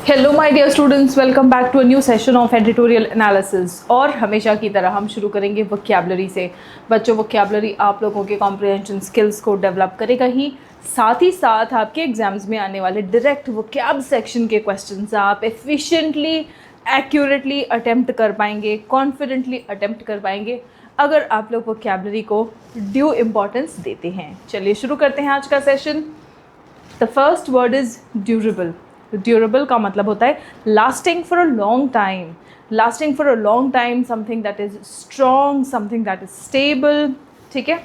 Hello my dear students, welcome back to a new session of editorial analysis. और हमेशा की तरह हम शुरू करेंगे वोकैबुलरी से। बच्चों, वोकैबुलरी आप लोगों के कॉम्प्रिहेंशन स्किल्स को डेवलप करेगा ही साथ आपके एग्जाम्स में आने वाले डायरेक्ट वोकैब सेक्शन के क्वेश्चंस आप एफिशिएंटली एक्यूरेटली अटेम्प्ट कर पाएंगे, कॉन्फिडेंटली अटेम्प्ट कर पाएंगे अगर आप लोग वोकैबुलरी को ड्यू इम्पॉर्टेंस देते हैं। चलिए शुरू करते हैं आज का session. The first word is durable. Durable का मतलब होता है lasting for a long time, lasting for a long time, something that is strong, something that is stable. ठीक है।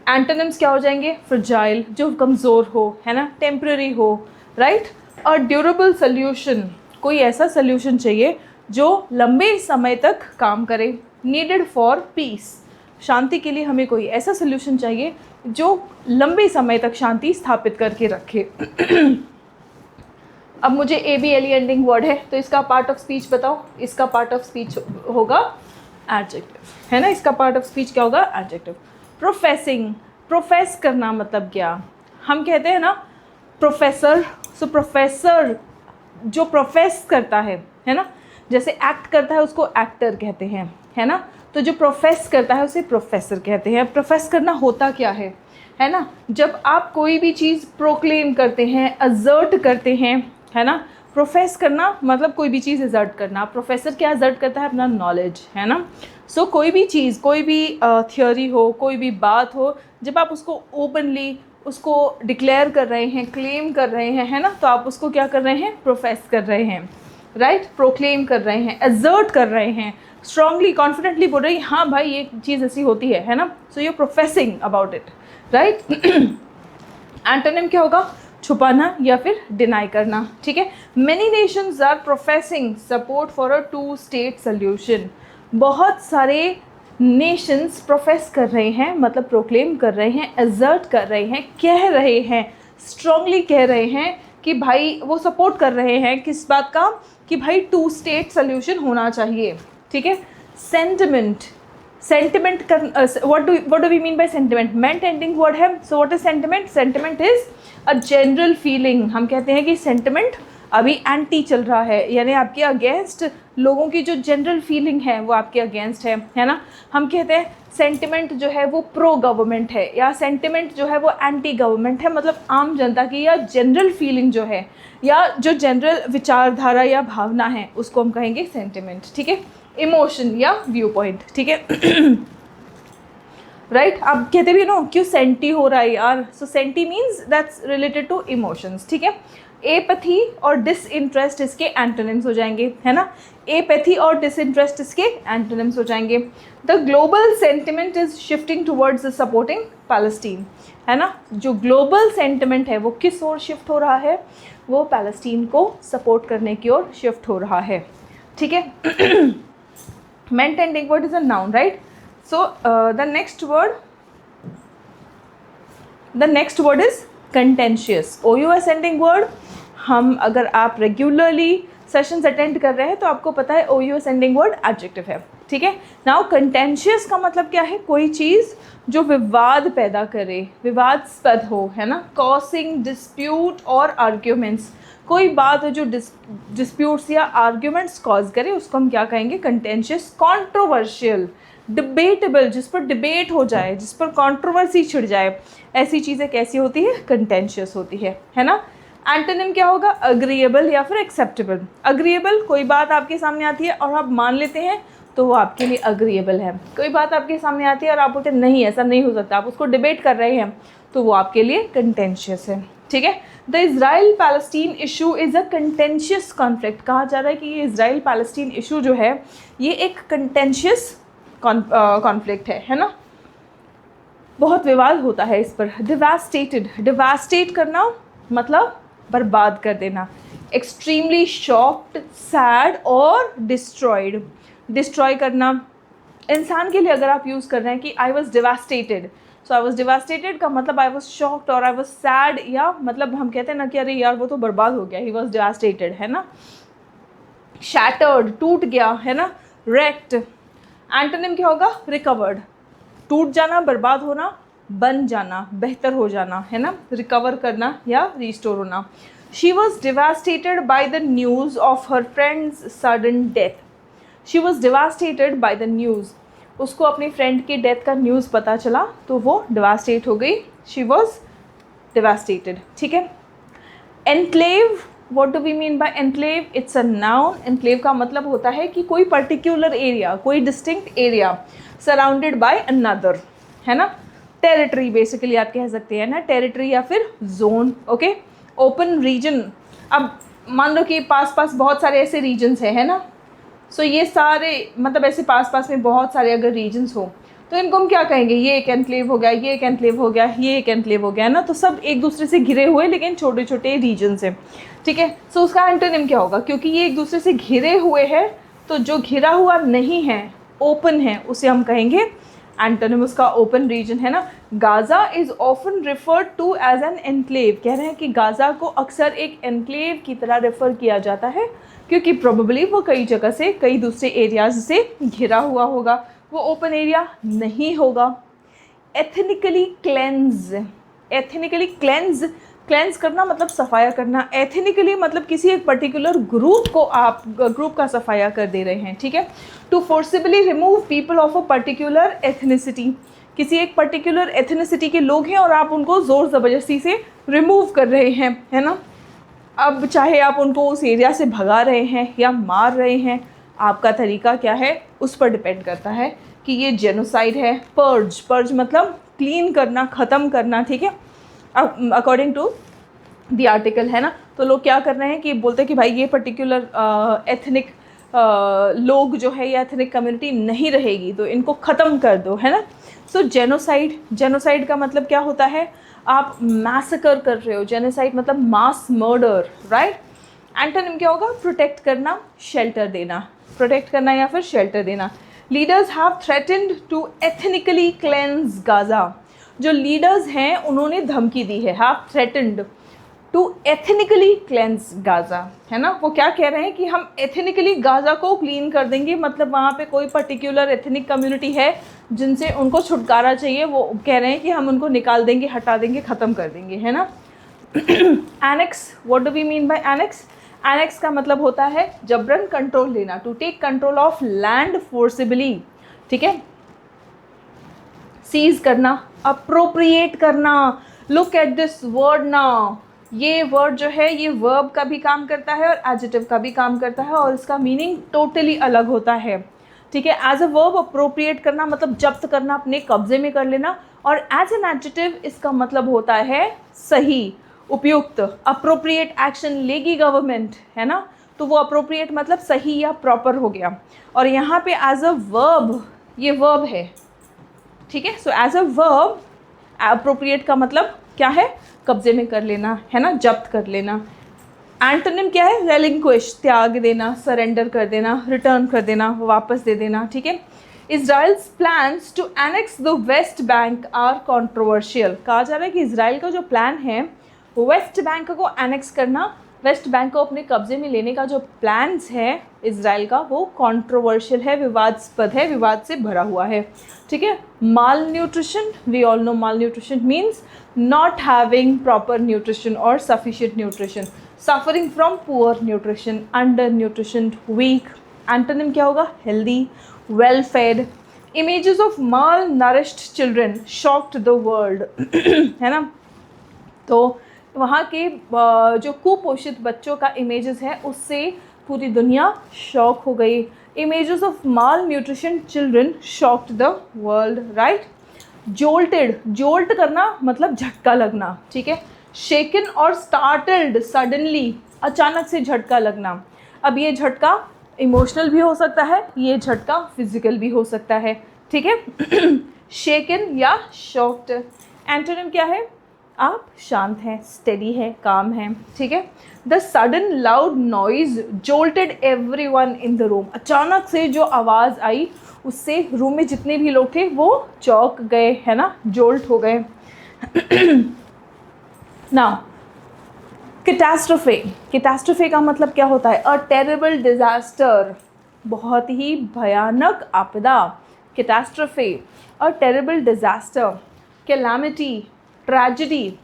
एंटोनिम्स क्या हो जाएंगे? फ्रजाइल, जो कमज़ोर हो, है ना, टेम्पररी हो, राइट। और ड्यूरेबल सोल्यूशन, कोई ऐसा सोल्यूशन चाहिए जो लंबे समय तक काम करे। नीडेड फॉर पीस, शांति के लिए हमें कोई ऐसा सोल्यूशन चाहिए जो लंबे समय तक शांति स्थापित करके रखे। अब मुझे A B L E ending word है तो इसका पार्ट ऑफ स्पीच बताओ। इसका पार्ट ऑफ स्पीच होगा एडजेक्टिव, है ना। इसका पार्ट ऑफ स्पीच क्या होगा? एडजेक्टिव। प्रोफेसिंग, प्रोफेस करना मतलब क्या? हम कहते हैं ना प्रोफेसर। सो प्रोफेसर जो प्रोफेस करता है ना, जैसे एक्ट करता है उसको एक्टर कहते हैं, है ना। तो जो प्रोफेस करता है उसे प्रोफेसर कहते हैं। प्रोफेस करना होता क्या है ना, जब आप कोई भी चीज़ प्रोक्लेम करते हैं, अजर्ट करते हैं, है ना। प्रोफेस करना मतलब कोई भी चीज़ एजर्ट करना। प्रोफेसर क्या एजर्ट करता है? अपना नॉलेज, है ना। सो कोई भी चीज़, कोई भी थियोरी हो, कोई भी बात हो, जब आप उसको ओपनली उसको डिक्लेयर कर रहे हैं, क्लेम कर रहे हैं, है ना, तो आप उसको क्या कर रहे हैं? प्रोफेस कर रहे हैं, राइट। प्रोक्लेम कर रहे हैं, एजर्ट कर रहे हैं, स्ट्रांगली कॉन्फिडेंटली बोल रहे हैं हाँ भाई ये चीज़ ऐसी होती है ना। So you professing about it, right. Antonym क्या होगा? छुपाना या फिर डिनाई करना। ठीक है। Many nations are professing support for a two state solution. बहुत सारे नेशंस प्रोफेस कर रहे हैं, मतलब प्रोक्लेम कर रहे हैं, एजर्ट कर रहे हैं, कह रहे हैं, स्ट्रांगली कह रहे हैं कि भाई वो सपोर्ट कर रहे हैं किस बात का? कि भाई टू स्टेट सोल्यूशन होना चाहिए। ठीक है। सेंटिमेंट, सेंटिमेंट कर what do we mean by sentiment? Ment ending word है। So what is sentiment? Sentiment is a general feeling. हम कहते हैं कि सेंटिमेंट अभी एंटी चल रहा है, यानी आपके अगेंस्ट लोगों की जो जनरल फीलिंग है वो आपके अगेंस्ट है ना। हम कहते हैं सेंटिमेंट जो है वो प्रो गवर्नमेंट है, या सेंटिमेंट जो है वो एंटी गवर्नमेंट है, मतलब आम जनता की या जनरल फीलिंग जो है, या जो जनरल विचारधारा या भावना है, उसको हम कहेंगे सेंटिमेंट। ठीक है। इमोशन या व्यू पॉइंट। ठीक है। राइट। आप कहते भी नो क्यों सेंटी हो रहा है यार? So senti means that's related to emotions. ठीक है। एपैथी और डिसइंटरेस्ट इसके एंटोनिम्स हो जाएंगे, है ना। एपैथी और डिसइंटरेस्ट इसके एंटोनिम्स हो जाएंगे। The global sentiment is shifting towards supporting Palestine, है ना। जो ग्लोबल सेंटिमेंट है वो किस ओर शिफ्ट हो रहा है? वो पैलेस्टीन को सपोर्ट करने की ओर शिफ्ट हो रहा है। ठीक है। Ment ending word is a noun, right. So the next word is contentious. OUS ending word, हम अगर आप रेगुलरली सेशंस अटेंड कर रहे हैं तो आपको पता है OUS ending word एडजेक्टिव है। ठीक है। नाउ कंटेंशियस का मतलब क्या है? कोई चीज़ जो विवाद पैदा करे, विवादास्पद हो, है ना। कॉसिंग डिस्प्यूट और आर्ग्यूमेंट्स, कोई बात हो जो डिस्प्यूट्स या आर्ग्यूमेंट्स कॉज करे, उसको हम क्या कहेंगे? कंटेंशियस। कॉन्ट्रोवर्शियल, डिबेटेबल, जिस पर डिबेट हो जाए, जिस पर कंट्रोवर्सी छिड़ जाए, ऐसी चीज़ें कैसी होती है? कंटेंशियस होती है ना। एंटोनिम क्या होगा? अग्रीएबल या फिर एक्सेप्टेबल। अग्रीएबल, कोई बात आपके सामने आती है और आप मान लेते हैं तो वो आपके लिए अग्रीएबल है। कोई बात आपके सामने आती है और आप बोलते हैं नहीं ऐसा नहीं हो सकता, आप उसको डिबेट कर रहे हैं, तो वो आपके लिए कंटेंशियस है। ठीक है। The Israel Palestine issue is a contentious conflict. कहा जा रहा है कि ये इज़राइल पैलेस्टीन इशू जो है ये एक कंटेंशियस कॉन्फ्लिक्ट है ना। बहुत विवाद होता है इस पर। डिवास्टेटेड, डिवास्टेट करना मतलब बर्बाद कर देना। एक्सट्रीमली शॉक्ड, सैड और डिस्ट्रॉयड, डिस्ट्रॉय करना। इंसान के लिए अगर आप यूज़ कर रहे हैं कि I was devastated, so I was devastated का मतलब आई वॉज शॉक्ड और आई वॉज सैड, या मतलब हम कहते हैं ना कि अरे यार वो तो बर्बाद हो गया, ही वॉज डिवास्टेटेड, है ना। शैटर्ड, टूट गया, है ना। रेक्ट, एंटोनिम क्या होगा? रिकवर्ड, टूट जाना, बर्बाद होना, बन जाना, बेहतर हो जाना, है ना। रिकवर करना या रिस्टोर होना। She was devastated by the news of her friends sudden death. She was devastated by the news, उसको अपनी फ्रेंड की डेथ का न्यूज़ पता चला तो वो डिवास्टेट हो गई, शी वॉज डिवास्टेटेड। ठीक है। Enclave, what do we mean by enclave? It's a noun. Enclave का मतलब होता है कि कोई पर्टिकुलर एरिया, कोई distinct area surrounded by another, है ना। टेरिटरी बेसिकली आप कह सकते हैं ना, टेरिटरी या फिर जोन। ओके। ओपन रीजन, अब मान लो कि पास पास बहुत सारे ऐसे रीजन्स हैं, है ना। सो ये सारे मतलब ऐसे पास पास में बहुत सारे अगर रीजन्स हो तो इनको हम क्या कहेंगे? ये एक एनक्लेव हो गया, ये एक एनक्लेव हो गया, ये एक एनक्लेव हो गया ना। तो सब एक दूसरे से घिरे हुए लेकिन छोटे छोटे रीजन्स हैं। ठीक है। सो उसका एंटोनिम क्या होगा? क्योंकि ये एक दूसरे से घिरे हुए हैं तो जो घिरा हुआ नहीं है, ओपन है, उसे हम कहेंगे एंटोनिम उसका ओपन रीजन, है ना। Gaza is often referred to as an enclave, कह रहे हैं कि गाज़ा को अक्सर एक एनक्लेव की तरह रेफ़र किया जाता है क्योंकि प्रोबेबली वो कई जगह से, कई दूसरे एरियाज़ से घिरा हुआ होगा, वो ओपन एरिया नहीं होगा। Ethnically cleanse, ethnically cleanse, cleanse करना मतलब सफाया करना। एथनिकली मतलब किसी एक पर्टिकुलर ग्रुप को आप ग्रुप का सफाया कर दे रहे हैं। ठीक है। To forcibly remove people of a particular ethnicity, किसी एक पर्टिकुलर एथनिसिटी के लोग हैं और आप उनको ज़ोर ज़बरदस्ती से रिमूव कर रहे हैं, है ना। अब चाहे आप उनको उस एरिया से भगा रहे हैं या मार रहे हैं, आपका तरीका क्या है उस पर डिपेंड करता है कि ये जेनोसाइड है। पर्ज, पर्ज मतलब क्लीन करना, ख़त्म करना। ठीक है। अकॉर्डिंग टू द आर्टिकल, है ना। तो लोग क्या कर रहे हैं कि बोलते हैं कि भाई ये पर्टिकुलर एथनिक लोग जो है या एथनिक कम्युनिटी नहीं रहेगी तो इनको ख़त्म कर दो, है ना। सो जेनोसाइड, जेनोसाइड का मतलब क्या होता है? आप मैसेकर कर रहे हो। जेनोसाइड मतलब मास मर्डर, राइट। एंटोनिम क्या होगा? प्रोटेक्ट करना, शेल्टर देना, प्रोटेक्ट करना या फिर शेल्टर देना। Leaders have threatened to ethnically cleanse Gaza, जो लीडर्स हैं उन्होंने धमकी दी है, have threatened to ethnically cleanse Gaza, है ना। वो क्या कह रहे हैं कि हम एथनिकली गाज़ा को क्लीन कर देंगे, मतलब वहाँ पे कोई पर्टिकुलर एथनिक कम्युनिटी है जिनसे उनको छुटकारा चाहिए, वो कह रहे हैं कि हम उनको निकाल देंगे, हटा देंगे, ख़त्म कर देंगे, है ना। Annex, what do we mean by annex? Annex का मतलब होता है जबरन कंट्रोल लेना, to take control of land forcibly. ठीक है। सीज करना, अप्रोप्रिएट करना। Look at this word now, ये वर्ड जो है ये वर्ब का भी काम करता है और एडजेक्टिव का भी काम करता है और इसका मीनिंग टोटली अलग होता है। ठीक है। एज अ वर्ब अप्रोप्रिएट करना मतलब जब्त करना, अपने कब्जे में कर लेना, और एज एन एडजेक्टिव इसका मतलब होता है सही, उपयुक्त। अप्रोप्रिएट एक्शन लेगी गवर्नमेंट, है ना, तो वो अप्रोप्रिएट मतलब सही या प्रॉपर हो गया। और यहाँ पे एज अ वर्ब, ये वर्ब है। ठीक है। So as a verb appropriate का मतलब क्या है? कब्जे में कर लेना, है ना, जब्त कर लेना। एंटोनिम क्या है? रेलिंक्विश, त्याग देना, सरेंडर कर देना, रिटर्न कर देना, वापस दे देना। ठीक है। Israel's plans to annex the West Bank are controversial, कहा जा रहा है कि इजराइल का जो प्लान है वेस्ट बैंक को एनेक्स करना, वेस्ट बैंक को अपने कब्जे में लेने का जो प्लान्स है इजराइल का, वो कंट्रोवर्शियल है, विवादास्पद है, विवाद से भरा हुआ है। ठीक है। Malnutrition, we all know malnutrition means not having proper nutrition or sufficient nutrition, suffering from poor nutrition, undernutrition, weak. Antonym क्या होगा? healthy, well fed. Images of malnourished children shocked the world. है ना। तो वहाँ के जो कुपोषित बच्चों का इमेजेस है उससे पूरी दुनिया शॉक हो गई। Images of malnutrition children shocked the world, right. Jolted, jolt करना मतलब झटका लगना। ठीक है। शेकन और स्टार्टल्ड, सडनली, अचानक से झटका लगना। अब ये झटका इमोशनल भी हो सकता है, ये झटका फिजिकल भी हो सकता है। ठीक है। शेकन या शॉक्ड। एंटोनिम क्या है? आप शांत हैं, स्टेडी है, काम है। ठीक है। The sudden loud noise jolted everyone in the room, अचानक से जो आवाज़ आई उससे रूम में जितने भी लोग थे वो चौंक गए, है ना, जोल्ट हो गए। नाउ कैटास्ट्रोफे, कैटास्ट्रोफे का मतलब क्या होता है? अ टेरिबल डिजास्टर, बहुत ही भयानक आपदा। Catastrophe, a terrible disaster, calamity, tragedy.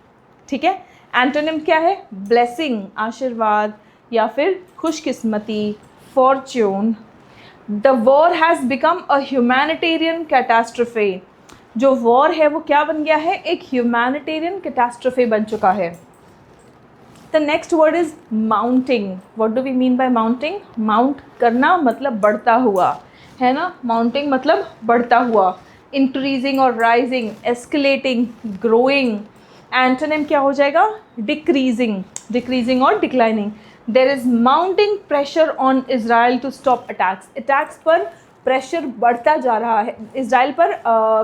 ठीक है। एंटोनिम क्या है? ब्लेसिंग, आशीर्वाद या फिर खुशकिस्मती, fortune. The war has become a humanitarian catastrophe. जो वॉर है वो क्या बन गया है? एक ह्यूमैनिटेरियन कैटास्ट्रोफे बन चुका है। The next word is mounting. What do we mean by mounting? Mount करना मतलब बढ़ता हुआ, है ना? माउंटिंग मतलब बढ़ता हुआ। इंक्रीजिंग और राइजिंग, एस्केलेटिंग, ग्रोइंग। एंटोनिम क्या हो जाएगा? डिक्रीजिंग, डिक्रीजिंग और declining. There is mounting pressure on Israel to stop attacks. Attacks पर प्रेशर बढ़ता जा रहा है, इसराइल पर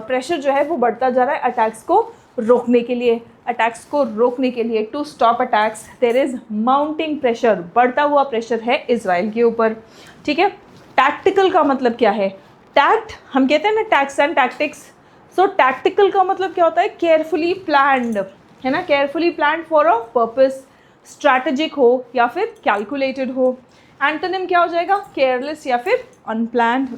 प्रेशर जो है वो बढ़ता जा रहा है अटैक्स को रोकने के लिए, अटैक्स को रोकने के लिए। To stop attacks there is mounting pressure, बढ़ता हुआ प्रेशर है इसराइल के ऊपर, ठीक है। टैक्टिकल का मतलब क्या है? टैक्ट, हम कहते हैं ना टैक्ट्स एंड टैक्टिक्स। सो टैक्टिकल का मतलब क्या होता है? केयरफुली प्लान्ड, है ना? Carefully planned for a purpose, strategic हो या फिर कैलकुलेटेड हो। एंटोनिम क्या हो जाएगा? केयरलेस या फिर unplanned.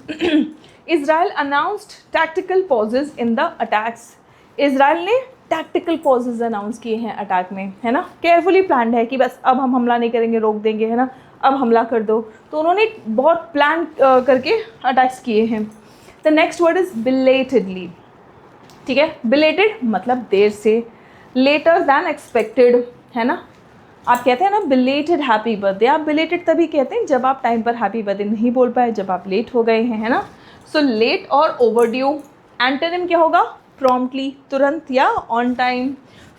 Israel announced tactical pauses in the attacks. Israel ने टैक्टिकल पॉजेज अनाउंस किए हैं अटैक में, है ना? केयरफुली प्लान्ड है कि बस अब हम हमला नहीं करेंगे, रोक देंगे, है ना? अब हमला कर दो। तो उन्होंने बहुत प्लान करके अटैक्स किए हैं। The next word is belatedly, ठीक है। बिलेटेड मतलब देर से, लेटर दैन एक्सपेक्टेड, है ना? आप कहते हैं ना बिलेटेड हैप्पी बर्थडे, आप बिलेटेड तभी कहते हैं जब आप टाइम पर हैप्पी बर्थडे नहीं बोल पाए, जब आप लेट हो गए हैं, है ना? सो लेट और ओवरड्यू। एंटोनिम क्या होगा? प्रॉम्प्टली, तुरंत या on time.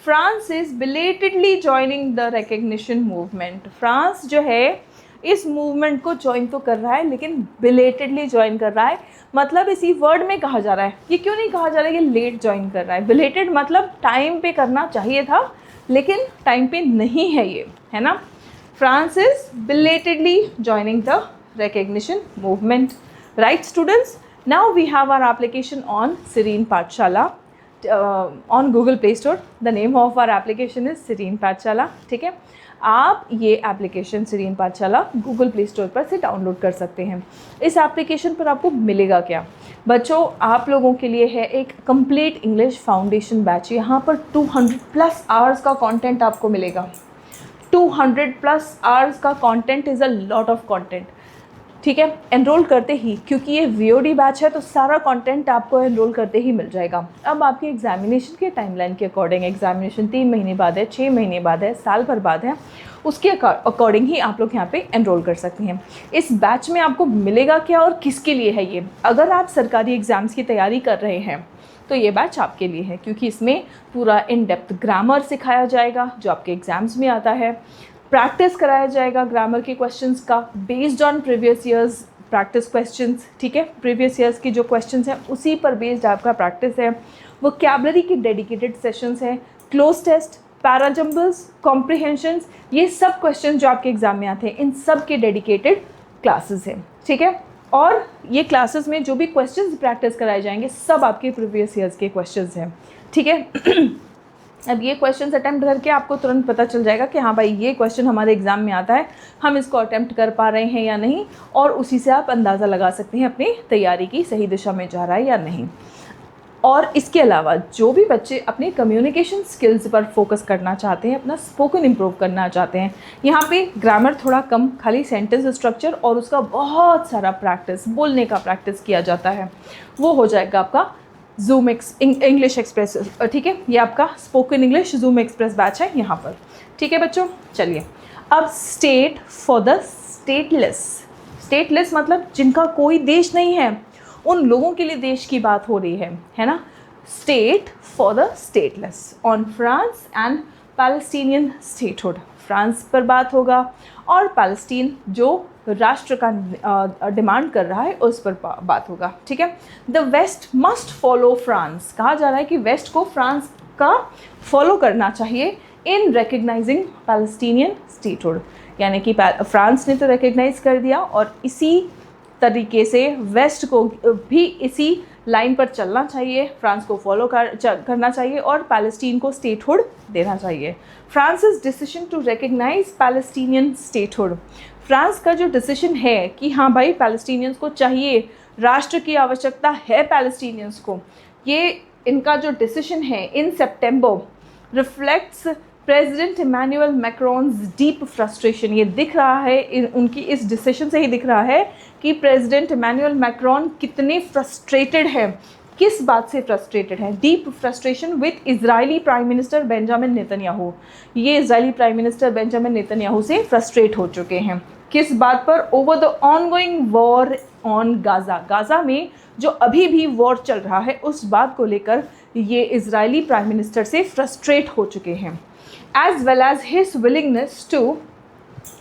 France is belatedly joining the recognition movement. France जो है इस मूवमेंट को ज्वाइन तो कर रहा है लेकिन बिलेटेडली ज्वाइन कर रहा है। मतलब इसी वर्ड में कहा जा रहा है, ये क्यों नहीं कहा जा रहा है कि लेट ज्वाइन कर रहा है? बिलेटेड मतलब टाइम पे करना चाहिए था लेकिन टाइम पे नहीं है ये, है ना? France is belatedly joining the recognition movement. Right students, now we have our application on Serene Pathshala on Google Play Store. The name of our application is Serene पाठशाला, ठीक है। आप ये एप्लीकेशन Serene पाठशाला Google Play Store पर से download कर सकते हैं। इस एप्लीकेशन पर आपको मिलेगा क्या? बच्चों, आप लोगों के लिए है एक कंप्लीट इंग्लिश फाउंडेशन बैच। यहाँ पर 200+ आवर्स का कंटेंट आपको मिलेगा। 200+ आवर्स का content is a lot of content, ठीक है। एनरोल करते ही, क्योंकि ये VOD बैच है तो सारा कंटेंट आपको एनरोल करते ही मिल जाएगा। अब आपके एग्जामिनेशन के टाइमलाइन के अकॉर्डिंग, एग्जामिनेशन 3 महीने बाद है, 6 महीने बाद है, साल भर बाद है, उसके अकॉर्डिंग ही आप लोग यहाँ पे एनरोल कर सकते हैं। इस बैच में आपको मिलेगा क्या और किसके लिए है ये? अगर आप सरकारी एग्ज़ाम्स की तैयारी कर रहे हैं तो ये बैच आपके लिए है, क्योंकि इसमें पूरा इन डेप्थ ग्रामर सिखाया जाएगा जो आपके एग्ज़ाम्स में आता है। प्रैक्टिस कराया जाएगा ग्रामर के क्वेश्चंस का based on previous years practice questions, ठीक है। प्रीवियस ईयर्स की जो क्वेश्चंस हैं उसी पर बेस्ड आपका प्रैक्टिस है। वोकैबुलरी की डेडिकेटेड सेशंस हैं, क्लोज टेस्ट, पैराजम्बल्स, कॉम्प्रिहेंशंस, ये सब क्वेश्चन जो आपके एग्जाम में आते हैं इन सब के डेडिकेटेड क्लासेस हैं, ठीक है। और ये क्लासेस में जो भी क्वेश्चंस प्रैक्टिस कराए जाएंगे सब आपके प्रीवियस ईयर्स के क्वेश्चंस हैं, ठीक है। अब ये क्वेश्चंस अटैम्प्ट करके आपको तुरंत पता चल जाएगा कि हाँ भाई ये क्वेश्चन हमारे एग्ज़ाम में आता है, हम इसको अटैम्प्ट कर पा रहे हैं या नहीं, और उसी से आप अंदाज़ा लगा सकते हैं अपनी तैयारी की सही दिशा में जा रहा है या नहीं। और इसके अलावा जो भी बच्चे अपने कम्युनिकेशन स्किल्स पर फोकस करना चाहते हैं, अपना स्पोकन इम्प्रूव करना चाहते हैं, यहाँ पे ग्रामर थोड़ा कम, खाली सेंटेंस स्ट्रक्चर और उसका बहुत सारा प्रैक्टिस, बोलने का प्रैक्टिस किया जाता है, वो हो जाएगा आपका जूम इंग्लिश एक्सप्रेस, ठीक है। ये आपका spoken English zoom express batch है यहाँ पर, ठीक है बच्चों। चलिए अब state for the stateless. Stateless मतलब जिनका कोई देश नहीं है, उन लोगों के लिए देश की बात हो रही है ना। State for the stateless on France and Palestinian statehood. France पर बात होगा और पैलेस्टीन जो राष्ट्र का डिमांड कर रहा है उस पर बात होगा, ठीक है। The West must follow France. कहा जा रहा है कि वेस्ट को फ्रांस का फॉलो करना चाहिए इन रिकग्नाइजिंग पैलेस्टीनियन स्टेटहुड, यानी कि फ्रांस ने तो रिकग्नाइज कर दिया और इसी तरीके से वेस्ट को भी इसी लाइन पर चलना चाहिए, फ्रांस को फॉलो करना चाहिए और पैलेस्टीन को स्टेटहुड देना चाहिए। France's decision to recognize Palestinian statehood. France का जो डिसीजन है कि हाँ भाई पैलेस्टीनियंस को चाहिए, राष्ट्र की आवश्यकता है पैलेस्टीनियंस को, ये इनका जो डिसीजन है in September reflects President Emmanuel Macron's deep frustration, ये दिख रहा है उनकी इस डिसीजन से ही दिख रहा है कि प्रेसिडेंट इमैनुअल मैक्रोन कितने फ्रस्ट्रेटेड है। किस बात से फ्रस्ट्रेटेड है? Deep frustration with Israeli prime minister Benjamin Netanyahu. ये Israeli prime minister Benjamin Netanyahu से फ्रस्ट्रेट हो चुके हैं। किस बात पर? Over the ongoing war on Gaza. Gaza में जो अभी भी वॉर चल रहा है उस बात को लेकर ये इजरायली प्राइम मिनिस्टर से फ्रस्ट्रेट हो चुके हैं। as well as his willingness to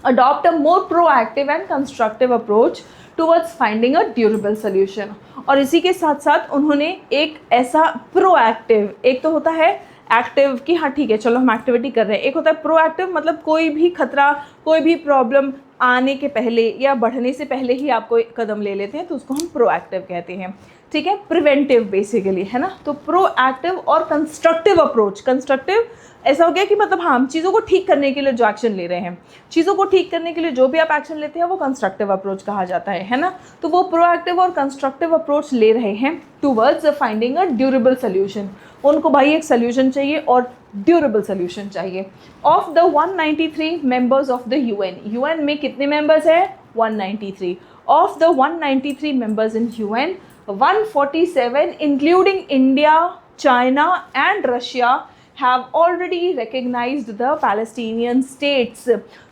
adopt a more proactive and constructive approach towards finding a durable solution। और इसी के साथ साथ उन्होंने एक ऐसा प्रोएक्टिव, एक तो होता है एक्टिव कि हाँ ठीक है चलो हम एक्टिविटी कर रहे हैं, एक होता है प्रोएक्टिव मतलब कोई भी खतरा, कोई भी प्रॉब्लम आने के पहले या बढ़ने से पहले ही आप कोई कदम ले लेते हैं तो उसको हम प्रोएक्टिव कहते हैं। ठीक है, प्रिवेंटिव बेसिकली, है ना। तो प्रोएक्टिव और कंस्ट्रक्टिव अप्रोच। कंस्ट्रक्टिव ऐसा हो गया कि मतलब हाँ, हम चीज़ों को ठीक करने के लिए जो एक्शन ले रहे हैं, चीज़ों को ठीक करने के लिए जो भी आप एक्शन लेते हैं वो कंस्ट्रक्टिव अप्रोच कहा जाता है ना। तो वो प्रोएक्टिव और कंस्ट्रक्टिव अप्रोच ले रहे हैं towards finding a durable solution. उनको भाई एक सोल्यूशन चाहिए और ड्यूरेबल सोल्यूशन चाहिए। Of the 193 members of the UN में कितने मेंबर्स हैं? 193। Of the 193 members in UN, 147 including India, China and Russia have already recognized the Palestinian states।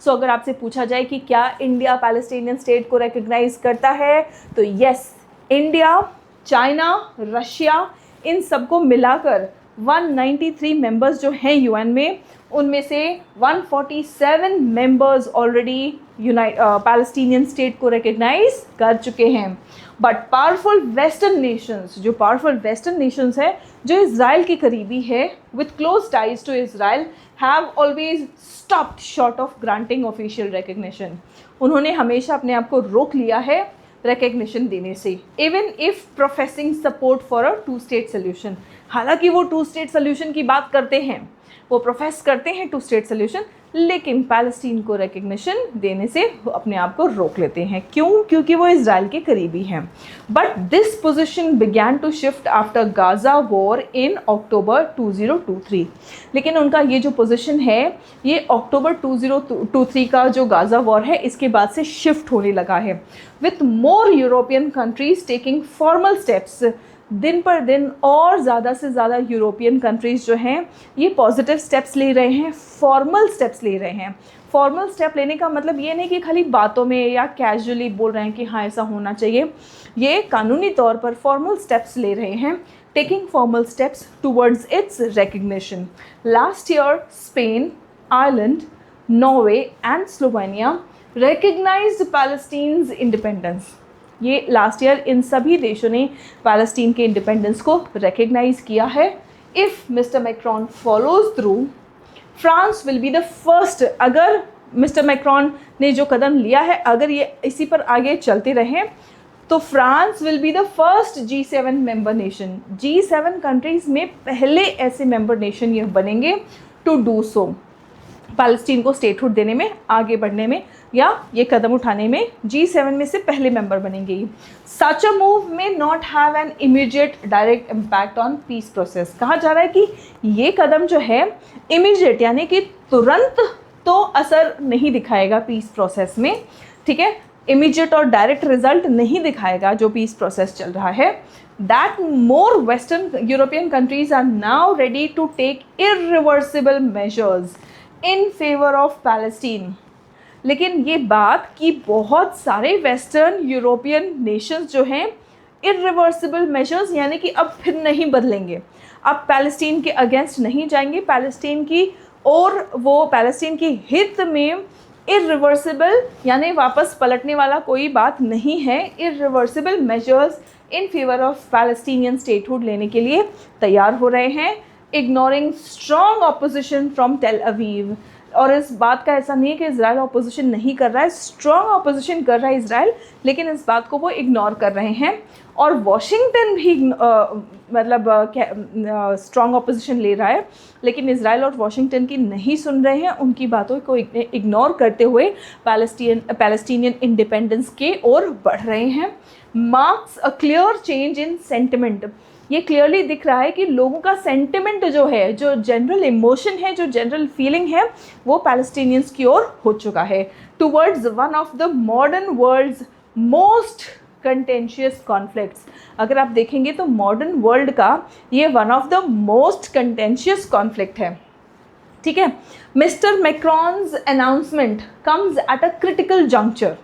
So अगर आपसे पूछा जाए कि क्या इंडिया पैलेस्टीनियन स्टेट को रिकग्नाइज करता है तो यस, इंडिया, चाइना, रशिया, इन सबको मिलाकर 193 मेंबर्स जो हैं यूएन में, उनमें से 147 मेंबर्स ऑलरेडी पैलेस्टीनियन स्टेट को रिकग्नाइज कर चुके हैं। बट पावरफुल वेस्टर्न नेशंस, जो पावरफुल वेस्टर्न नेशंस है जो इज़राइल के करीबी है, with close ties to Israel, have always stopped short of granting official recognition. उन्होंने हमेशा अपने आप को रोक लिया है रिकग्निशन देने से, even if professing support for a 2 state solution. हालांकि वो 2 स्टेट सोल्यूशन की बात करते हैं, वो प्रोफेस करते हैं 2 स्टेट सोल्यूशन, लेकिन पैलेस्टीन को रिकग्निशन देने से वो अपने आप को रोक लेते हैं। क्यों? क्योंकि वो इज़राइल के करीबी हैं। But this position began to shift after Gaza war in October 2023। लेकिन उनका ये जो पोजीशन है ये अक्टूबर 2023 का जो गाज़ा वॉर है इसके बाद से शिफ्ट होने लगा है, with more European countries taking formal steps. दिन पर दिन और ज़्यादा से ज़्यादा यूरोपियन कंट्रीज़ जो हैं ये पॉजिटिव स्टेप्स ले रहे हैं, फॉर्मल स्टेप्स ले रहे हैं। फॉर्मल स्टेप लेने का मतलब ये नहीं कि खाली बातों में या कैजुअली बोल रहे हैं कि हाँ ऐसा होना चाहिए, ये कानूनी तौर पर फॉर्मल स्टेप्स ले रहे हैं, taking formal steps towards its recognition. Last year Spain, Ireland, Norway and Slovenia recognized Palestine's independence. ये लास्ट ईयर इन सभी देशों ने पैलेस्टीन के इंडिपेंडेंस को रिकग्नाइज किया है। If mister Macron follows through, France will be the first. अगर मिस्टर मैक्रोन ने जो कदम लिया है अगर ये इसी पर आगे चलते रहें तो France will be the first G7 member nation. G7 countries में पहले ऐसे मेंबर नेशन ये बनेंगे टू डू सो, पैलेस्टीन को स्टेटहुड देने में, आगे बढ़ने में या ये कदम उठाने में G7 में से पहले मेंबर बनेंगे। सच अ मूव में not have an immediate direct impact on peace process. कहा जा रहा है कि ये कदम जो है इमीडिएट यानी कि तुरंत तो असर नहीं दिखाएगा पीस प्रोसेस में, ठीक है, इमीडिएट और डायरेक्ट रिजल्ट नहीं दिखाएगा जो पीस प्रोसेस चल रहा है। That more western European countries are now ready to take irreversible measures in favour of Palestine. लेकिन ये बात कि बहुत सारे वेस्टर्न यूरोपियन नेशंस जो हैं इरिवर्सिबल मेजर्स यानी कि अब फिर नहीं बदलेंगे, अब पैलेस्टीन के अगेंस्ट नहीं जाएंगे, पैलेस्टीन की और वो पैलेस्टीन की हित में इरिवर्सिबल यानी वापस पलटने वाला कोई बात नहीं है। Irreversible measures in favour of Palestinian statehood लेने के लिए तैयार हो रहे हैं, ignoring strong opposition from Tel Aviv. और इस बात का ऐसा नहीं है कि इजराइल ऑपोजिशन नहीं कर रहा है, स्ट्रॉन्ग ऑपोजिशन कर रहा है इजराइल, लेकिन इस बात को वो इग्नोर कर रहे हैं। और वॉशिंगटन भी स्ट्रॉन्ग ऑपोजिशन ले रहा है, लेकिन इजराइल और वॉशिंगटन की नहीं सुन रहे हैं, उनकी बातों को इग्नोर करते हुए पैलेस्टीनियन इंडिपेंडेंस के ओर बढ़ रहे हैं। Marks a clear change in sentiment. ये क्लियरली दिख रहा है कि लोगों का सेंटिमेंट जो है, जो जनरल इमोशन है, जो जनरल फीलिंग है, वो पैलेस्टीनियंस की ओर हो चुका है towards one of the modern world's most contentious conflicts. अगर आप देखेंगे तो मॉडर्न वर्ल्ड का ये one of the most contentious conflict है, ठीक है। Mr Macron's announcement comes at a critical juncture.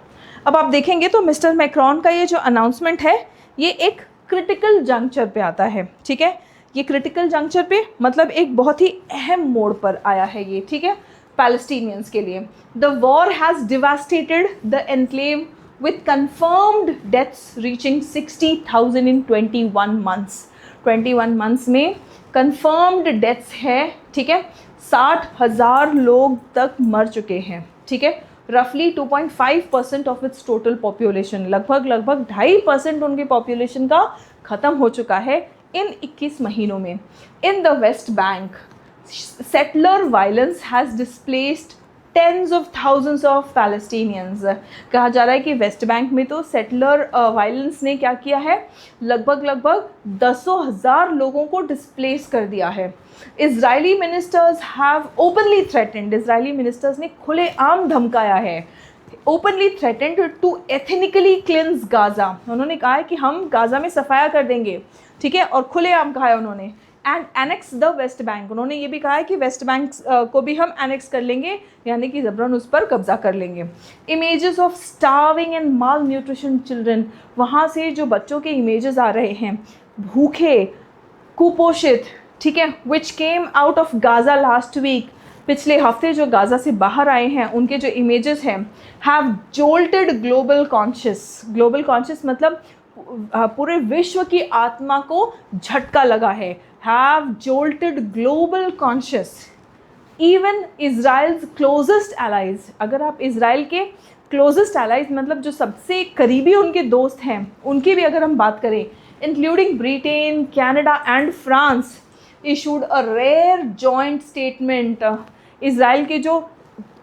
अब आप देखेंगे तो मिस्टर मैक्रॉन का ये जो अनाउंसमेंट है ये एक क्रिटिकल जंक्चर पे आता है, ठीक है। ये क्रिटिकल जंक्चर पे मतलब एक बहुत ही अहम मोड़ पर आया है ये, ठीक है, पैलेस्टीनियंस के लिए। The war has devastated the enclave with confirmed deaths reaching 60,000 in 21 months। 21 months में confirmed deaths है, ठीक है, 60,000 लोग तक मर चुके हैं, ठीक है। रफली 2.5% ऑफ इट्स टोटल पॉपुलेशन, लगभग 2.5% उनके पॉपुलेशन का ख़त्म हो चुका है इन 21 महीनों में। In the West Bank settler violence has displaced tens of thousands of Palestinians. कहा जा रहा है कि वेस्ट बैंक में तो सेटलर वायलेंस ने क्या किया है, लगभग 10,000 लोगों को डिस्प्लेस कर दिया है। Israeli ministers have openly threatened, Israeli ministers ने खुलेआम धमकाया है, openly threatened to ethnically cleanse Gaza. उन्होंने कहा है कि हम गाज़ा में सफाया कर देंगे, ठीक है, और खुलेआम कहा है उन्होंने। And annex the West bank, उन्होंने ये भी कहा है कि वेस्ट बैंक को भी हम एनेक्स कर लेंगे, यानी कि ज़बरन उस पर कब्जा कर लेंगे। Images of starving and mall nutrition children, वहाँ से जो बच्चों के इमेजेस आ रहे हैं भूखे कुपोषित, ठीक है, which came out of Gaza last week, पिछले हफ्ते जो गाज़ा से बाहर आए हैं उनके जो इमेजेस हैं, have jolted global conscious. Global conscious मतलब पूरे विश्व की आत्मा को झटका लगा है। Have jolted global conscious even Israel's closest allies. अगर आप इज़राइल के क्लोजेस्ट एलाइज मतलब जो सबसे करीबी उनके दोस्त हैं उनकी भी अगर हम बात करें, including Britain, Canada and France, issued a rare joint statement. Israel के जो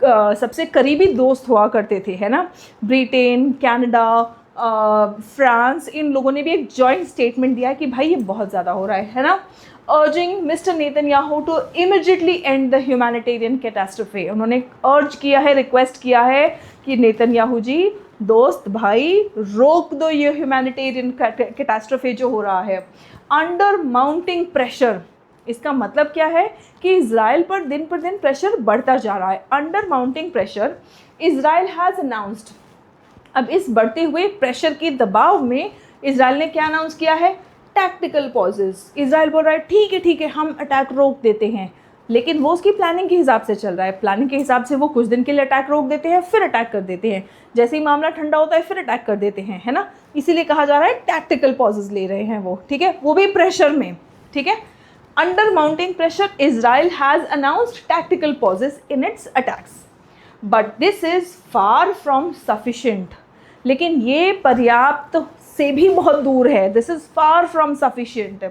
सबसे करीबी दोस्त हुआ करते थे, है ना, ब्रिटेन, कनाडा, फ्रांस, इन लोगों ने भी एक जॉइंट स्टेटमेंट दिया कि भाई ये बहुत ज़्यादा हो रहा है ना। Urging Mr Netanyahu to immediately end the humanitarian catastrophe. उन्होंने अर्ज किया है, रिक्वेस्ट किया है कि नेतन्याहू जी, दोस्त भाई, रोक दो ये ह्यूमैनिटेरियन कैटास्ट्रोफे जो हो रहा है। अंडर माउंटिंग प्रेशर, इसका मतलब क्या है कि इज़राइल पर दिन प्रेशर बढ़ता जा रहा है। Under mounting pressure Israel has announced. अब इस बढ़ते हुए प्रेशर के दबाव में इज़राइल ने क्या अनाउंस किया है, टैक्टिकल पॉजेज़। इज़राइल बोल रहा है ठीक है हम अटैक रोक देते हैं, लेकिन वो उसकी प्लानिंग के हिसाब से चल रहा है। प्लानिंग के हिसाब से वो कुछ दिन के लिए अटैक रोक देते हैं, फिर अटैक कर देते हैं, जैसे ही मामला ठंडा होता है फिर अटैक कर देते हैं, है ना। इसीलिए कहा जा रहा है टैक्टिकल पॉजेज़ ले रहे हैं वो, ठीक है, वो भी प्रेशर में, ठीक है। Under mounting pressure Israel has announced tactical pauses in its attacks, but this is far from sufficient. लेकिन ये पर्याप्त से भी बहुत दूर है। This is far from sufficient.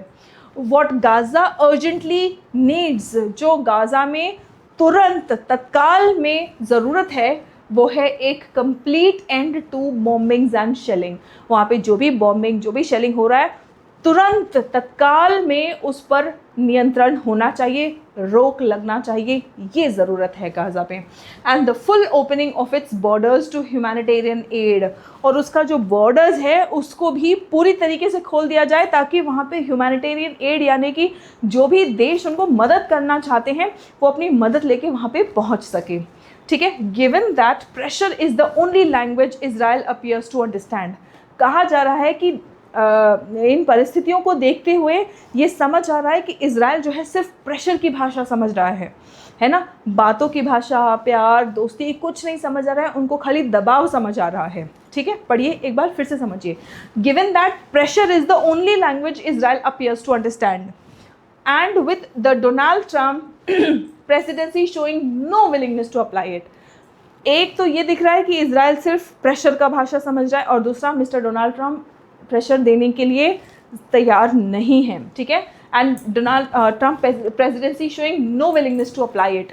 What Gaza urgently needs, जो गाज़ा में तुरंत तत्काल में ज़रूरत है वो है एक complete end to bombings and shelling. वहाँ पे जो भी बॉम्बिंग, जो भी शेलिंग हो रहा है, तुरंत तत्काल में उस पर नियंत्रण होना चाहिए, रोक लगना चाहिए, ये ज़रूरत है गाज़ा पे। And the full opening of its borders to humanitarian aid, और उसका जो बॉर्डर्स है उसको भी पूरी तरीके से खोल दिया जाए ताकि वहाँ पे ह्यूमैनिटेरियन एड यानी कि जो भी देश उनको मदद करना चाहते हैं वो अपनी मदद लेके वहाँ पे पहुँच सके, ठीक है। Given that pressure is the only language Israel appears to understand. कहा जा रहा है कि इन परिस्थितियों को देखते हुए ये समझ आ रहा है कि इज़राइल जो है सिर्फ प्रेशर की भाषा समझ रहा है ना, बातों की भाषा, प्यार, दोस्ती कुछ नहीं समझ आ रहा है, उनको खाली दबाव समझ आ रहा है, ठीक है। पढ़िए एक बार फिर से समझिए। Given that pressure is the only language Israel appears to understand and with the Donald Trump presidency showing no willingness to apply it. एक तो ये दिख रहा है कि इज़राइल सिर्फ प्रेशर का भाषा समझ रहा है, और दूसरा मिस्टर डोनाल्ड ट्रम्प प्रेशर देने के लिए तैयार नहीं है, ठीक है। And Donald Trump presidency showing no willingness to apply it.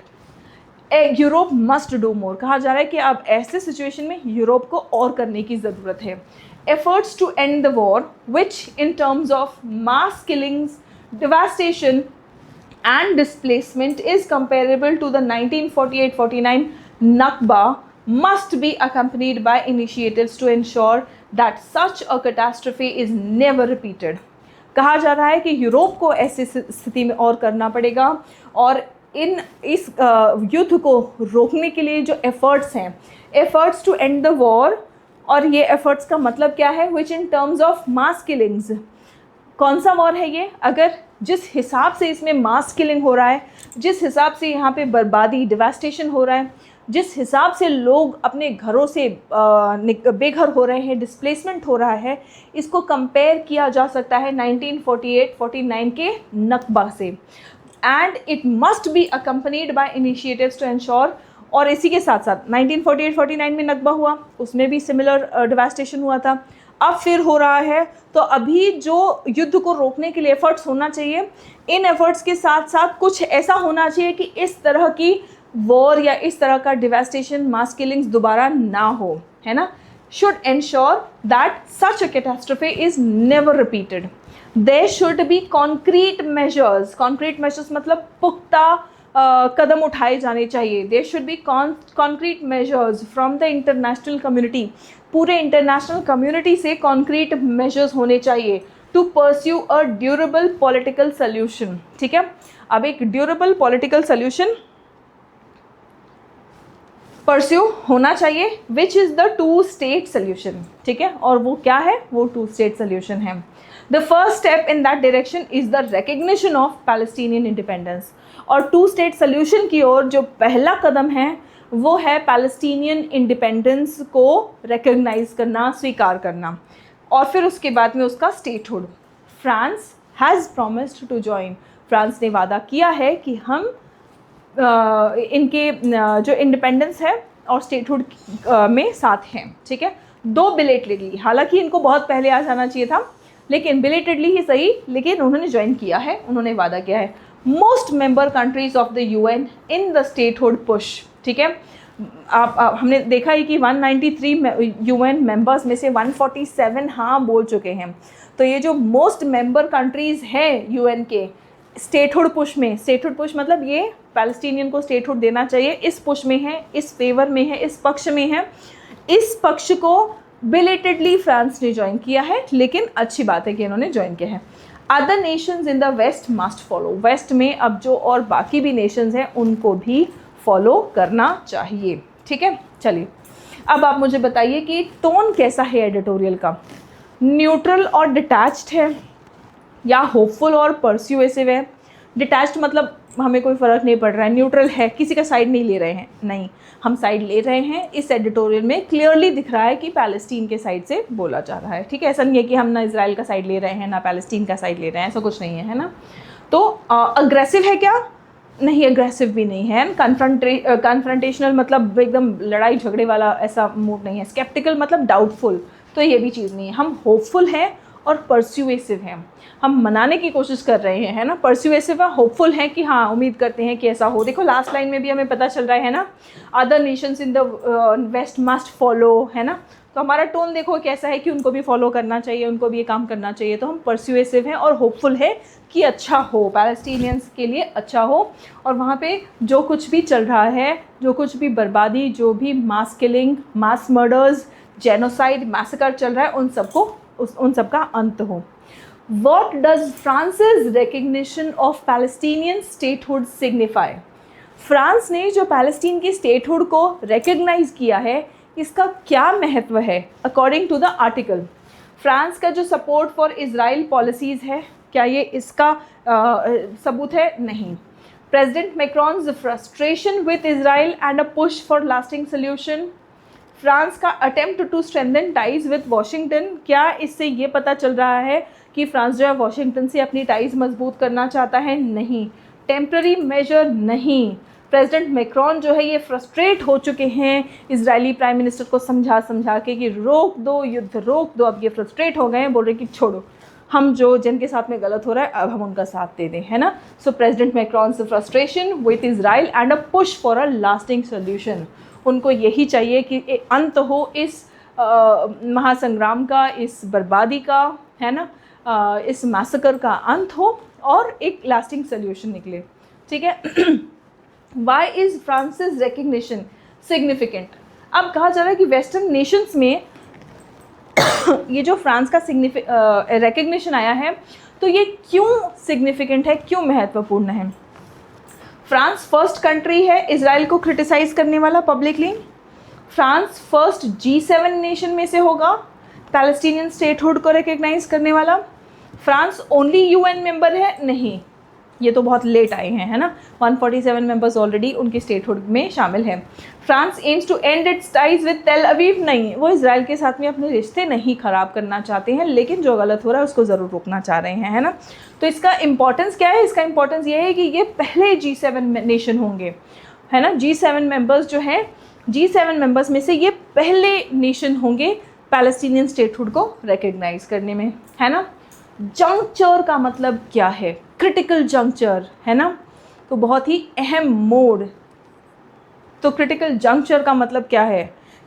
Europe must do more. कहा जा रहा है कि अब ऐसे सिचुएशन में यूरोप को और करने की ज़रूरत है। efforts to end the war, which in terms of mass killings, devastation and displacement is comparable to the 1948-49 Nakba, must be accompanied by initiatives to ensure that such a catastrophe is never repeated. कहा जा रहा है कि Europe को ऐसी स्थिति में और करना पड़ेगा और इस युद्ध को रोकने के लिए जो एफर्ट्स हैं, efforts to end the war, और ये एफर्ट्स का मतलब क्या है, which in terms of mass killings. कौन सा वॉर है ये? अगर जिस हिसाब से इसमें मास किलिंग हो रहा है, जिस हिसाब से यहाँ पे बर्बादी, डिवास्टेशन हो रहा है, जिस हिसाब से लोग अपने घरों से बेघर हो रहे हैं, डिस्प्लेसमेंट हो रहा है, इसको कंपेयर किया जा सकता है 1948-49 के नकबा से। And it must be accompanied by initiatives to ensure, और इसी के साथ साथ 1948-49 में नकबा हुआ, उसमें भी सिमिलर डिवास्टेशन हुआ था, अब फिर हो रहा है। तो अभी जो युद्ध को रोकने के लिए एफर्ट्स होना चाहिए, इन एफर्ट्स के साथ साथ कुछ ऐसा होना चाहिए कि इस तरह की वॉर या इस तरह का डिवास्टेशन, मास किलिंग्स दोबारा ना हो, है ना। Should ensure that such a catastrophe is never repeated. There should be concrete measures, concrete measures मतलब पुख्ता कदम उठाए जाने चाहिए। There should be concrete measures from the international community, पूरे इंटरनेशनल कम्युनिटी से कॉन्क्रीट मेजर्स होने चाहिए to pursue a durable political solution. ठीक है, अब एक ड्यूरेबल पॉलिटिकल सोल्यूशन परस्यू होना चाहिए, which is the 2 state solution. ठीक है, और वो क्या है? वो 2 स्टेट सोल्यूशन है। The first step in that direction is the recognition of Palestinian independence. और 2 स्टेट सोल्यूशन की ओर जो पहला कदम है वो है पैलेस्टीनियन इंडिपेंडेंस को रिकग्नाइज करना, स्वीकार करना, और फिर उसके बाद में उसका statehood. France has promised to join, France ने वादा किया है कि हम इनके जो इंडिपेंडेंस है और स्टेटहुड में साथ हैं। ठीक है, 2 बिलेटेडली, हालांकि इनको बहुत पहले आ जाना चाहिए था, लेकिन बिलेटेडली ही सही, लेकिन उन्होंने ज्वाइन किया है, उन्होंने वादा किया है। Most member countries of the UN in the statehood push. ठीक है, हमने देखा है कि 193 यूएन मेंबर्स में से 147 हाँ बोल चुके हैं। तो ये जो मोस्ट मेंबर कंट्रीज़ हैं यूएन के स्टेटहुड पुश में, स्टेटहुड पुश मतलब ये पैलेस्टीनियन को स्टेटहुड देना चाहिए, इस पुश में है, इस फेवर में है, इस पक्ष में है। इस पक्ष को बिलेटेडली फ्रांस ने ज्वाइन किया है, लेकिन अच्छी बात है कि इन्होंने ज्वाइन किया है। Other nations in the West must follow, West में अब जो और बाकी भी नेशंस हैं उनको भी फॉलो करना चाहिए। ठीक है, चलिए अब आप मुझे बताइए कि टोन कैसा है एडिटोरियल का, न्यूट्रल और डिटैच्ड है या होपफुल और परस्यूएसिव है। डिटैच्ड मतलब हमें कोई फ़र्क नहीं पड़ रहा है, न्यूट्रल है, किसी का साइड नहीं ले रहे हैं, नहीं, हम साइड ले रहे हैं। इस एडिटोरियल में क्लियरली दिख रहा है कि पैलेस्टीन के साइड से बोला जा रहा है। ठीक है, ऐसा नहीं है कि हम ना इजराइल का साइड ले रहे हैं ना पैलेस्टीन का साइड ले रहे हैं, ऐसा कुछ नहीं है, है ना। तो अग्रेसिव है क्या? नहीं, अग्रेसिव भी नहीं है। कन्फ्रंटेशनल मतलब एकदम लड़ाई झगड़े वाला ऐसा मूड नहीं है। स्केप्टिकल मतलब डाउटफुल, तो ये भी चीज़ नहीं है। हम होपफुल हैं और परस्यूएसिव हैं, हम मनाने की कोशिश कर रहे हैं, है ना। परस्यूएसिव है, होपफुल हैं कि हाँ उम्मीद करते हैं कि ऐसा हो। देखो लास्ट लाइन में भी हमें पता चल रहा है ना, other nations in the West must follow, है ना। तो हमारा टोन देखो कैसा है कि उनको भी फॉलो करना चाहिए, उनको भी ये काम करना चाहिए। तो हम परस्यूएसिव हैं और होपफुल है कि अच्छा हो, पैलेस्टीनियंस के लिए अच्छा हो, और वहाँ पे जो कुछ भी चल रहा है, जो कुछ भी बर्बादी, जो भी मास किलिंग, मास मर्डर्स, जेनोसाइड, मैसेकर चल रहा है, उन सब का अंत हो। What does France's recognition of Palestinian statehood signify? France ने जो पैलेस्टीन की स्टेटहुड को रिकग्नाइज किया है, इसका क्या महत्व है? According to the article, France का जो सपोर्ट फॉर इजराइल पॉलिसीज़ है, क्या ये इसका सबूत है? नहीं। President Macron's frustration with Israel and a push for lasting solution, France का attempt to strengthen ties with Washington, क्या इससे ये पता चल रहा है कि फ्रांस जो है वॉशिंगटन से अपनी टाइज मजबूत करना चाहता है? नहीं। टेम्पररी मेजर नहीं। प्रेसिडेंट मैक्रॉन जो है ये फ्रस्ट्रेट हो चुके हैं इजरायली प्राइम मिनिस्टर को समझा के कि रोक दो, युद्ध रोक दो। अब ये फ्रस्ट्रेट हो गए हैं, बोल रहे कि छोड़ो, हम जो जिनके साथ में गलत हो रहा है अब हम उनका साथ दे दें, है ना। सो प्रेसिडेंट मैक्रॉन से frustration with Israel and a push for a lasting solution, उनको यही चाहिए कि अंत हो इस महासंग्राम का, इस बर्बादी का, है ना, इस मैसेकर का अंत हो और एक लास्टिंग सोल्यूशन निकले, ठीक है। Why is France's recognition significant? अब कहा जा रहा है कि वेस्टर्न नेशंस में ये जो फ्रांस का रिकग्निशन आया है, तो ये क्यों सिग्निफिकेंट है, क्यों महत्वपूर्ण है? फ्रांस फर्स्ट कंट्री है इजराइल को क्रिटिसाइज़ करने वाला publicly. France first G7 nation में से होगा पैलेस्टीनियन स्टेटहुड को रिकग्नाइज़ करने वाला। फ्रांस ओनली UN मेंबर है? नहीं, ये तो बहुत लेट आए हैं, है ना। 147 मेंबर्स ऑलरेडी उनकी स्टेटहुड में शामिल हैं। France aims to end its ties with Tel Aviv? नहीं, वो इसराइल के साथ में अपने रिश्ते नहीं ख़राब करना चाहते हैं, लेकिन जो गलत हो रहा है उसको ज़रूर रोकना चाह रहे हैं, है ना। तो इसका इंपॉर्टेंस क्या है? इसका इंपॉर्टेंस ये है कि ये पहले G7 नेशन होंगे, है ना। G7 मेंबर्स जो हैं, G7 मेंबर्स में से ये पहले नेशन होंगे पैलेस्टीनियन स्टेटहुड को रिकग्नाइज़ करने में, है ना। जंक्चर का मतलब क्या है? क्रिटिकल जंक्चर, है ना, तो बहुत ही अहम मोड़। तो क्रिटिकल जंक्चर का मतलब क्या है?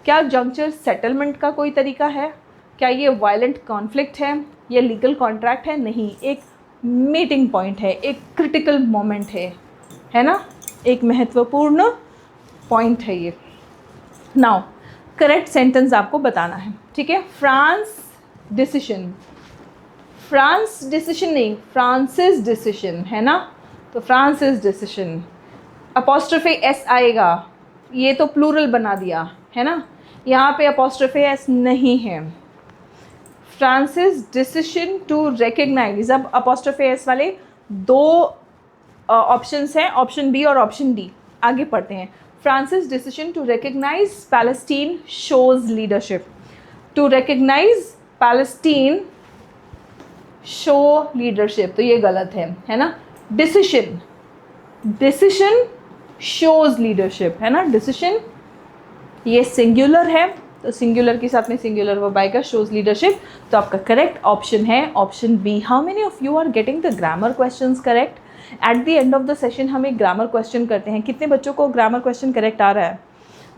क्या जंक्चर सेटलमेंट का कोई तरीका है? क्या ये वायलेंट कॉन्फ्लिक्ट है? ये लीगल कॉन्ट्रैक्ट है? नहीं, एक मीटिंग पॉइंट है, एक क्रिटिकल मोमेंट है ना, एक महत्वपूर्ण पॉइंट है ये। नाउ करेक्ट सेंटेंस आपको बताना है, ठीक है। फ्रांस डिसीजन, फ्रांस डिसीजन नहीं, फ्रांसिस डिसीजन, है ना। तो फ्रांसिस डिसीजन, अपोस्ट्रोफे S आएगा, ये तो प्लूरल बना दिया, है ना। यहाँ पे अपोस्ट्रोफे S नहीं है। फ्रांसिस डिसीजन टू रिकग्नाइज, अब अपोस्ट्रोफे S वाले दो ऑप्शंस हैं, ऑप्शन B और ऑप्शन D। आगे पढ़ते हैं। France's decision to recognize Palestine shows leadership. To recognize Palestine show leadership, तो ये गलत है ना। डिसीजन, डिसीजन शोज लीडरशिप, है ना। डिसीजन ये सिंगुलर है, तो सिंगुलर के साथ में सिंगुलर वर्ब आएगा, शोज लीडरशिप। तो आपका करेक्ट ऑप्शन है option B। How many of you are getting the grammar questions correct? At the end of the session हम एक ग्रामर क्वेश्चन करते हैं। कितने बच्चों को ग्रामर क्वेश्चन करेक्ट आ रहा है?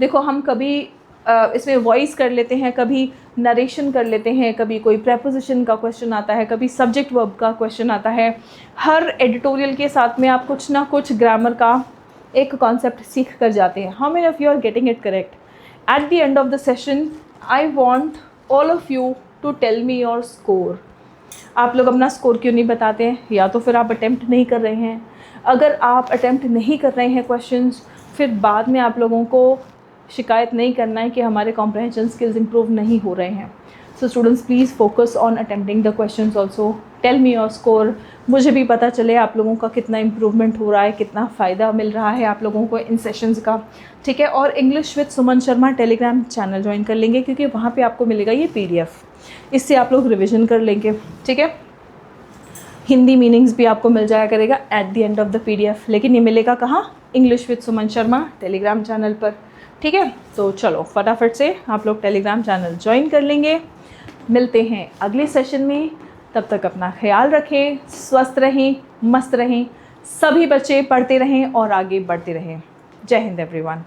देखो, हम कभी इसमें वॉइस कर लेते हैं, कभी नरेशन कर लेते हैं, कभी कोई प्रेपोजिशन का क्वेश्चन आता है, कभी सब्जेक्ट वर्ब का क्वेश्चन आता है। हर एडिटोरियल के साथ में आप कुछ ना कुछ ग्रामर का एक कॉन्सेप्ट सीख कर जाते हैं। How many of you are getting it correct? At the end of the session I want all of you to tell me your score. आप लोग अपना स्कोर क्यों नहीं बताते हैं? या तो फिर आप अटेम्प्ट नहीं कर रहे हैं। अगर आप अटेम्प्ट नहीं कर रहे हैं क्वेश्चंस, फिर बाद में आप लोगों को शिकायत नहीं करना है कि हमारे कॉम्प्रहेंशन स्किल्स इंप्रूव नहीं हो रहे हैं। So students, please focus on attempting the questions also. Tell me your score, मुझे भी पता चले आप लोगों का कितना इम्प्रूवमेंट हो रहा है, कितना फ़ायदा मिल रहा है आप लोगों को इन सेशंस का, ठीक है। और English with Suman Sharma Telegram channel join कर लेंगे, क्योंकि वहाँ पे आपको मिलेगा ये PDF, इससे आप लोग रिविज़न कर लेंगे, ठीक है। हिंदी मीनिंग्स भी आपको मिल जाया करेगा eight the end of the PDF, लेकिन ये मिलेगा कहाँ? English with Suman Sharma Telegram channel पर, ठीक है। तो चलो फटाफट से आप लोग टेलीग्राम चैनल ज्वाइन कर लेंगे। मिलते हैं अगले सेशन में, तब तक अपना ख्याल रखें, स्वस्थ रहें, मस्त रहें, सभी बच्चे पढ़ते रहें और आगे बढ़ते रहें। जय हिंद एवरीवन।